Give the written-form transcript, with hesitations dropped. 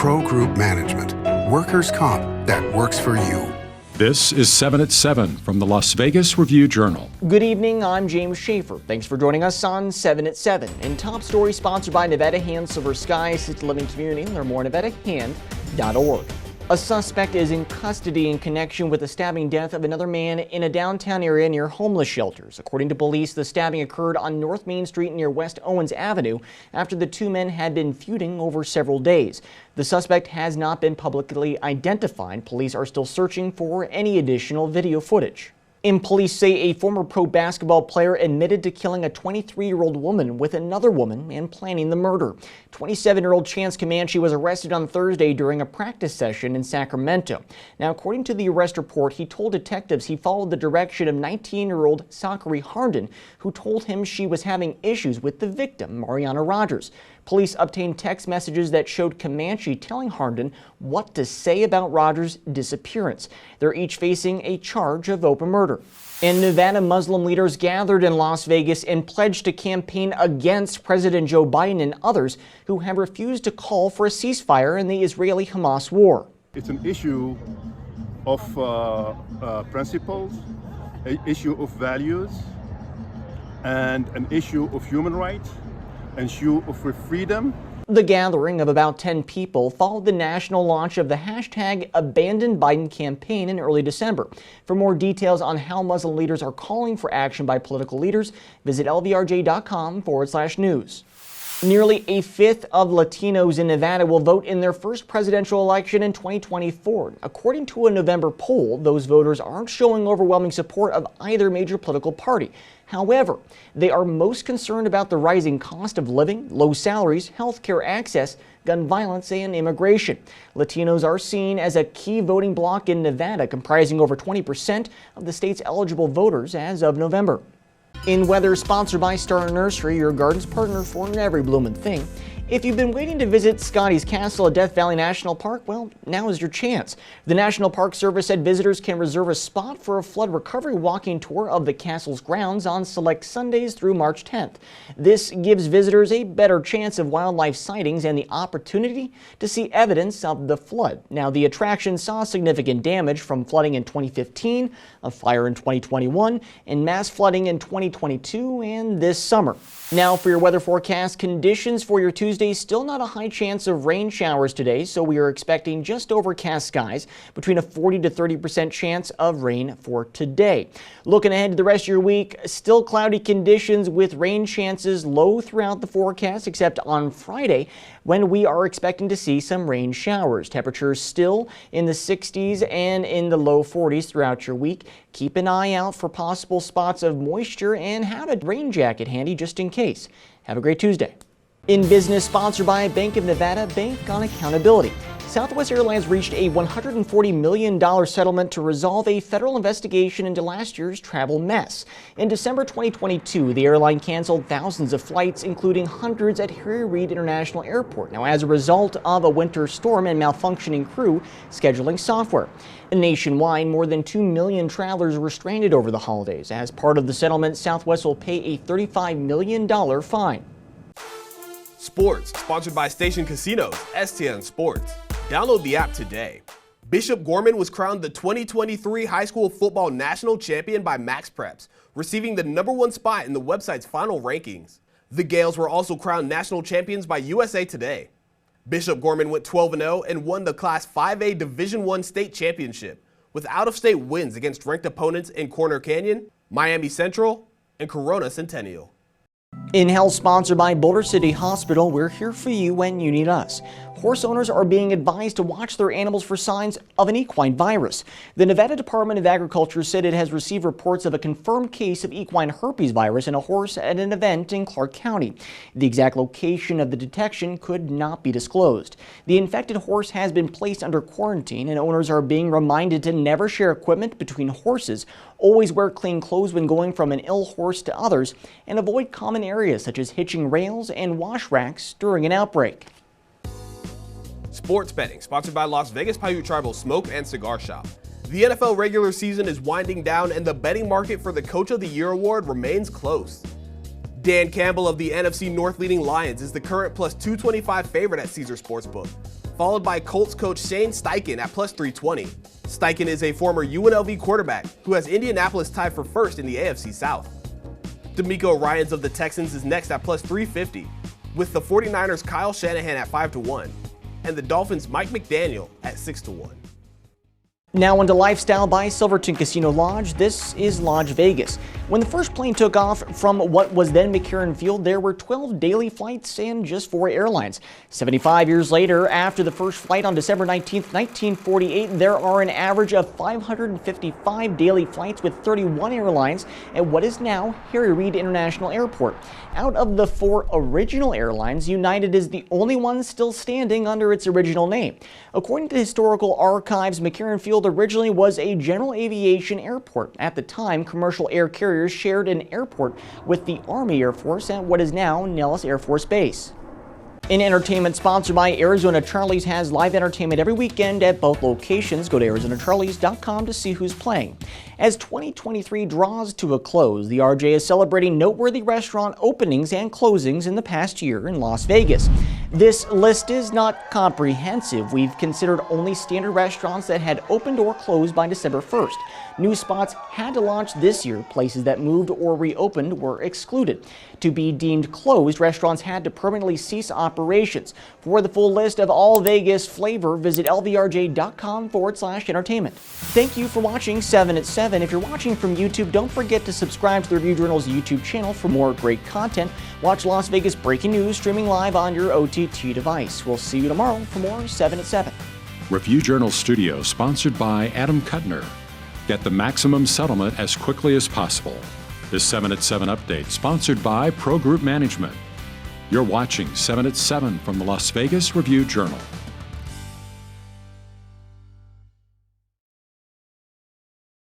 Pro Group Management. Workers' comp that works for you. This is 7 at 7 from the Las Vegas Review-Journal. Good evening, I'm James Schaefer. Thanks for joining us on 7 at 7. And top story sponsored by Nevada Hand Silver Sky Assisted Living Community. Learn more at nevadahand.org. A suspect is in custody in connection with the stabbing death of another man in a downtown area near homeless shelters. According to police, the stabbing occurred on North Main Street near West Owens Avenue after the two men had been feuding over several days. The suspect has not been publicly identified. Police are still searching for any additional video footage. And police say a former pro basketball player admitted to killing a 23-year-old woman with another woman and planning the murder. 27-year-old Chance Comanche was arrested on Thursday during a practice session in Sacramento. Now, according to the arrest report, he told detectives he followed the direction of 19-year-old Zachary Harden, who told him she was having issues with the victim, Mariana Rogers. Police obtained text messages that showed Comanche telling Harden what to say about Rogers' disappearance. They're each facing a charge of open murder. And Nevada Muslim leaders gathered in Las Vegas and pledged to campaign against President Joe Biden and others who have refused to call for a ceasefire in the Israeli-Hamas war. It's an issue of principles, an issue of values, and an issue of human rights, an issue of freedom. The gathering of about 10 people followed the national launch of the hashtag Abandon Biden campaign in early December. For more details on how Muslim leaders are calling for action by political leaders, visit lvrj.com/news. Nearly a fifth of Latinos in Nevada will vote in their first presidential election in 2024. According to a November poll, those voters aren't showing overwhelming support of either major political party. However, they are most concerned about the rising cost of living, low salaries, health care access, gun violence, and immigration. Latinos are seen as a key voting bloc in Nevada, comprising over 20% of the state's eligible voters as of November. In weather, sponsored by Star Nursery, your garden's partner for every bloomin' thing. If you've been waiting to visit Scotty's Castle at Death Valley National Park, well, now is your chance. The National Park Service said visitors can reserve a spot for a flood recovery walking tour of the castle's grounds on select Sundays through March 10th. This gives visitors a better chance of wildlife sightings and the opportunity to see evidence of the flood. Now, the attraction saw significant damage from flooding in 2015, a fire in 2021, and mass flooding in 2022 and this summer. Now, for your weather forecast, conditions for your Tuesday, still not a high chance of rain showers today, so we are expecting just overcast skies, between a 40 to 30% chance of rain for today. Looking ahead to the rest of your week, still cloudy conditions with rain chances low throughout the forecast, except on Friday, when we are expecting to see some rain showers. Temperatures still in the 60s and in the low 40s throughout your week. Keep an eye out for possible spots of moisture and have a rain jacket handy just in case. Have a great Tuesday. In business, sponsored by Bank of Nevada, Bank on Accountability. Southwest Airlines reached a $140 million settlement to resolve a federal investigation into last year's travel mess. In December 2022, the airline canceled thousands of flights, including hundreds at Harry Reid International Airport. Now, as a result of a winter storm and malfunctioning crew scheduling software. Nationwide, more than 2 million travelers were stranded over the holidays. As part of the settlement, Southwest will pay a $35 million fine. Sports, sponsored by Station Casinos, STN Sports. Download the app today. Bishop Gorman was crowned the 2023 High School Football National Champion by Max Preps, receiving the #1 spot in the website's final rankings. The Gales were also crowned national champions by USA Today. Bishop Gorman went 12-0 and won the Class 5A Division I state championship, with out-of-state wins against ranked opponents in Corner Canyon, Miami Central, and Corona Centennial. In health, sponsored by Boulder City Hospital, we're here for you when you need us. Horse owners are being advised to watch their animals for signs of an equine virus. The Nevada Department of Agriculture said it has received reports of a confirmed case of equine herpes virus in a horse at an event in Clark County. The exact location of the detection could not be disclosed. The infected horse has been placed under quarantine, and owners are being reminded to never share equipment between horses, always wear clean clothes when going from an ill horse to others, and avoid common areas such as hitching rails and wash racks during an outbreak. Sports betting, sponsored by Las Vegas Paiute Tribal Smoke and Cigar Shop. The NFL regular season is winding down, and the betting market for the Coach of the Year award remains close. Dan Campbell of the NFC North leading Lions is the current plus 225 favorite at Caesars Sportsbook. followed by Colts coach Shane Steichen at plus 320. Steichen is a former UNLV quarterback who has Indianapolis tied for first in the AFC South. D'Amico Ryans of the Texans is next at plus 350, with the 49ers Kyle Shanahan at 5-1, and the Dolphins Mike McDaniel at 6-1. Now into lifestyle by Silverton Casino Lodge. This is Lodge Vegas. When the first plane took off from what was then McCarran Field, there were 12 daily flights and just 4 airlines. 75 years later, after the first flight on December 19, 1948, there are an average of 555 daily flights with 31 airlines at what is now Harry Reid International Airport. Out of the 4 original airlines, United is the only one still standing under its original name. According to historical archives, McCarran Field originally was a general aviation airport. At the time, commercial air carriers shared an airport with the Army Air Force at what is now Nellis Air Force Base. In entertainment, sponsored by Arizona Charlie's, has live entertainment every weekend at both locations. Go to ArizonaCharlies.com to see who's playing. As 2023 draws to a close, the RJ is celebrating noteworthy restaurant openings and closings in the past year in Las Vegas. This list is not comprehensive. We've considered only standard restaurants that had opened or closed by December 1st. New spots had to launch this year. Places that moved or reopened were excluded. To be deemed closed, restaurants had to permanently cease operations. For the full list of all Vegas flavor, visit lvrj.com/entertainment. Thank you for watching 7 at 7. If you're watching from YouTube, don't forget to subscribe to the Review Journal's YouTube channel for more great content. Watch Las Vegas breaking news streaming live on your OTT device. We'll see you tomorrow for more 7 at 7. Review Journal Studio, sponsored by Adam Kuttner. Get the maximum settlement as quickly as possible. This 7 at 7 update, sponsored by Pro Group Management. You're watching 7 at 7 from the Las Vegas Review Journal.